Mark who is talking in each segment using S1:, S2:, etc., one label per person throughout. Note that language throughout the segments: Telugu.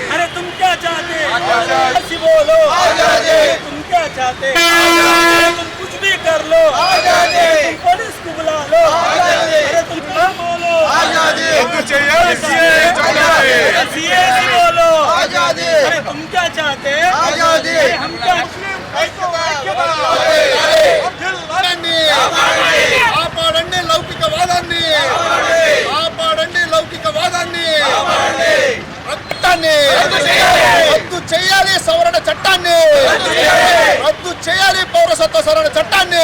S1: अरे तुम क्या चाहते? आजादी बोलो। आजादी। तुम क्या चाहते? आजादी। तुम कुछ भी कर लो। आजादी। तुम पुलिस को बुला लो। आजादी। अरे तुम क्या बोलो? आजादी। सीए बोलो। आजादी। अरे तुम क्या चाहते? आजादी। हम क्या
S2: ఆపాడండి లౌకికవాదాన్ని ఆపాడండి లౌకికవాదాన్ని చట్టాన్ని రద్దు చేయాలి సవరణ చట్టాన్ని రద్దు చేయాలి పౌరసత్వ సవరణ చట్టాన్ని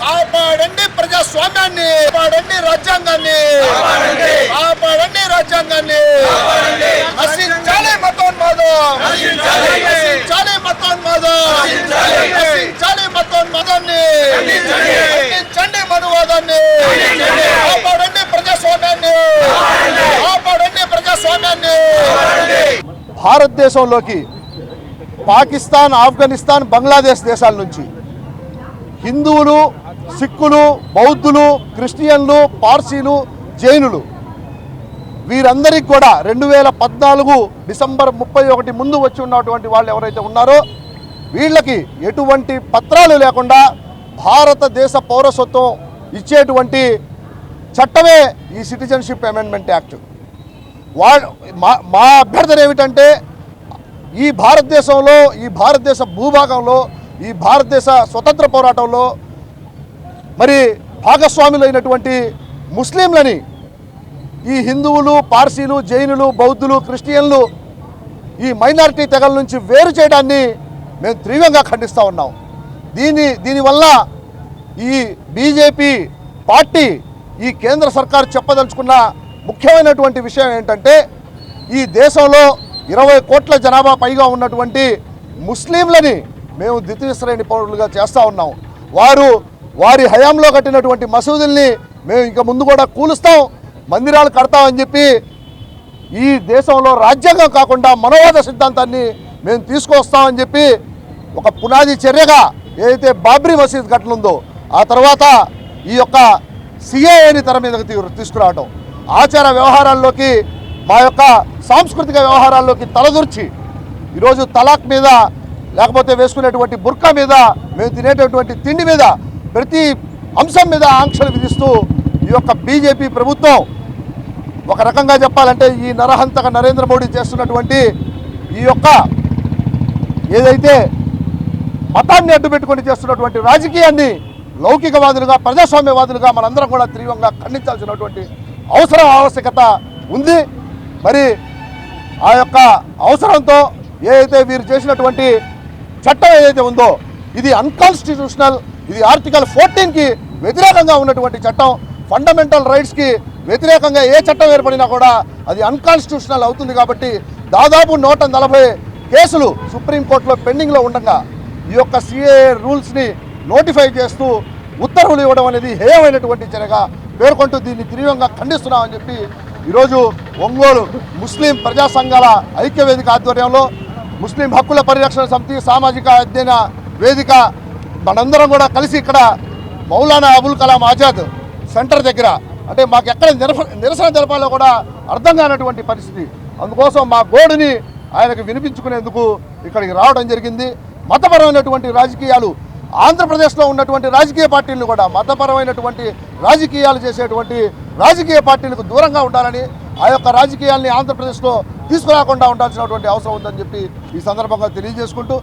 S2: కాపాడండి ప్రజాస్వామ్యాన్ని కాపాడండి రాజ్యాంగాన్ని కాపాడండి రాజ్యాంగాన్ని నశించాలి మతోన్మాదం నశించాలి మతోన్మాదం నశించాలి మతోన్మాదాన్ని నశించండి మనువాదాన్ని కాపాడండి ప్రజాస్వామ్యాన్ని కాపాడండి ప్రజాస్వామ్యాన్ని భారతదేశంలోకి పాకిస్తాన్ ఆఫ్ఘనిస్తాన్ బంగ్లాదేశ్ దేశాల నుంచి హిందువులు సిక్కులు బౌద్ధులు క్రిస్టియన్లు పార్సీలు జైనులు వీరందరికీ కూడా 2014 డిసెంబర్ 31 ముందు వచ్చి ఉన్నటువంటి వాళ్ళు ఎవరైతే ఉన్నారో వీళ్ళకి ఎటువంటి పత్రాలు లేకుండా భారతదేశ పౌరసత్వం ఇచ్చేటువంటి చట్టమే ఈ సిటిజన్షిప్ అమెండ్మెంట్ యాక్ట్. మా అభ్యర్థన ఏమిటంటే ఈ భారతదేశంలో ఈ భారతదేశ భూభాగంలో ఈ భారతదేశ స్వతంత్ర పోరాటంలో మరి భాగస్వాములైనటువంటి ముస్లింలని ఈ హిందువులు పార్సీలు జైనులు బౌద్ధులు క్రిస్టియన్లు ఈ మైనారిటీ తెగల నుంచి వేరు చేయడాన్ని మేము తీవ్రంగా ఖండిస్తూ ఉన్నాం. దీనివల్ల ఈ బీజేపీ పార్టీ ఈ కేంద్ర సర్కారు చెప్పదలుచుకున్న ముఖ్యమైనటువంటి విషయం ఏంటంటే ఈ దేశంలో 20 కోట్ల జనాభా పైగా ఉన్నటువంటి ముస్లింలని మేము ద్వితీయ శ్రేణి పౌరులుగా చేస్తూ ఉన్నాం. వారి హయాంలో కట్టినటువంటి మసూదుల్ని మేము ఇంకా ముందు కూడా కూలుస్తాం, మందిరాలు కడతామని చెప్పి ఈ దేశంలో రాజ్యాంగం కాకుండా మనోవాద సిద్ధాంతాన్ని మేము తీసుకొస్తామని చెప్పి ఒక పునాది చర్యగా ఏదైతే బాబ్రీ మసీద్ ఘటన ఉందో ఆ తర్వాత ఈ యొక్క సిఏఏని తెర మీదకి తీసుకురావడం ఆచార వ్యవహారాల్లోకి మా యొక్క సాంస్కృతిక వ్యవహారాల్లోకి తలదూర్చి ఈరోజు తలాక్ మీద లేకపోతే వేసుకునేటువంటి బుర్కా మీద మేము తినేటటువంటి తిండి మీద ప్రతి అంశం మీద ఆంక్షలు విధిస్తూ ఈ యొక్క బీజేపీ ప్రభుత్వం ఒక రకంగా చెప్పాలంటే ఈ నరహంతక నరేంద్ర మోడీ చేస్తున్నటువంటి ఈ యొక్క ఏదైతే మతాన్ని అడ్డుపెట్టుకొని చేస్తున్నటువంటి రాజకీయాన్ని లౌకికవాదులుగా ప్రజాస్వామ్యవాదులుగా మనందరం కూడా తీవ్రంగా ఖండించాల్సినటువంటి ఆవశ్యకత ఉంది. మరి ఆ యొక్క అవసరంతో ఏదైతే వీరు చేసినటువంటి చట్టం ఏదైతే ఉందో ఇది అన్కాన్స్టిట్యూషనల్, ఇది ఆర్టికల్ 14కి వ్యతిరేకంగా ఉన్నటువంటి చట్టం. ఫండమెంటల్ రైట్స్కి వ్యతిరేకంగా ఏ చట్టం ఏర్పడినా కూడా అది అన్కాన్స్టిట్యూషనల్ అవుతుంది. కాబట్టి దాదాపు 140 కేసులు సుప్రీంకోర్టులో పెండింగ్లో ఉండగా ఈ యొక్క సిఏఏ రూల్స్ని నోటిఫై చేస్తూ ఉత్తర్వులు ఇవ్వడం అనేది హేయమైనటువంటి చర్యగా పేర్కొంటూ దీన్ని తీవ్రంగా ఖండిస్తున్నామని చెప్పి ఈరోజు ఒంగోలు ముస్లిం ప్రజా సంఘాల ఐక్యవేదిక ఆధ్వర్యంలో ముస్లిం హక్కుల పరిరక్షణ సమితి సామాజిక అధ్యయన వేదిక మనందరం కూడా కలిసి ఇక్కడ మౌలానా అబుల్ కలాం ఆజాద్ సెంటర్ దగ్గర అంటే మాకు ఎక్కడ నిరసన తెలపాలో కూడా అర్థం కానటువంటి పరిస్థితి. అందుకోసం మా గోడుని ఆయనకు వినిపించుకునేందుకు ఇక్కడికి రావడం జరిగింది. మతపరమైనటువంటి రాజకీయాలు ఆంధ్రప్రదేశ్లో ఉన్నటువంటి రాజకీయ పార్టీలను కూడా మతపరమైనటువంటి రాజకీయాలు చేసేటువంటి రాజకీయ పార్టీలకు దూరంగా ఉండాలని ఆ యొక్క రాజకీయాల్ని ఆంధ్రప్రదేశ్లో తీసుకురాకుండా ఉండాల్సినటువంటి అవసరం ఉందని చెప్పి ఈ సందర్భంగా తెలియజేసుకుంటూ